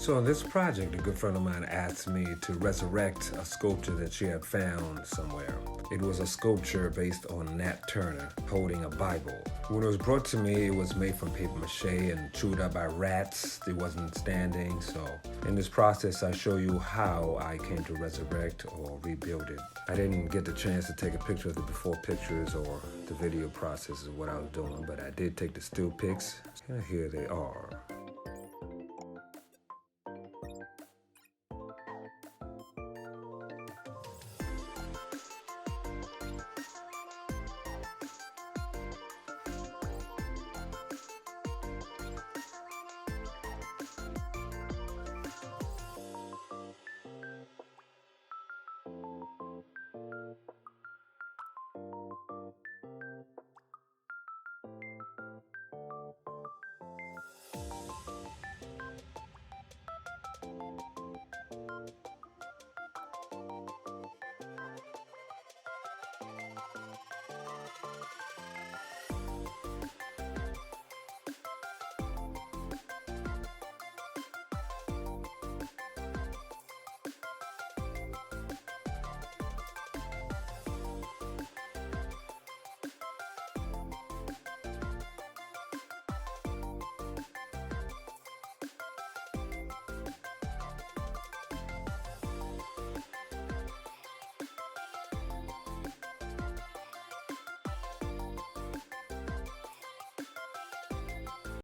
So on this project, a good friend of mine asked me to resurrect a sculpture that she had found somewhere. It was a sculpture based on Nat Turner holding a Bible. When it was brought to me, it was made from paper mache and chewed up by rats. It wasn't standing, so in this process, I show you how I came to resurrect or rebuild it. I didn't get the chance to take a picture of the before pictures or the video process of what I was doing, but I did take the still pics, and here they are.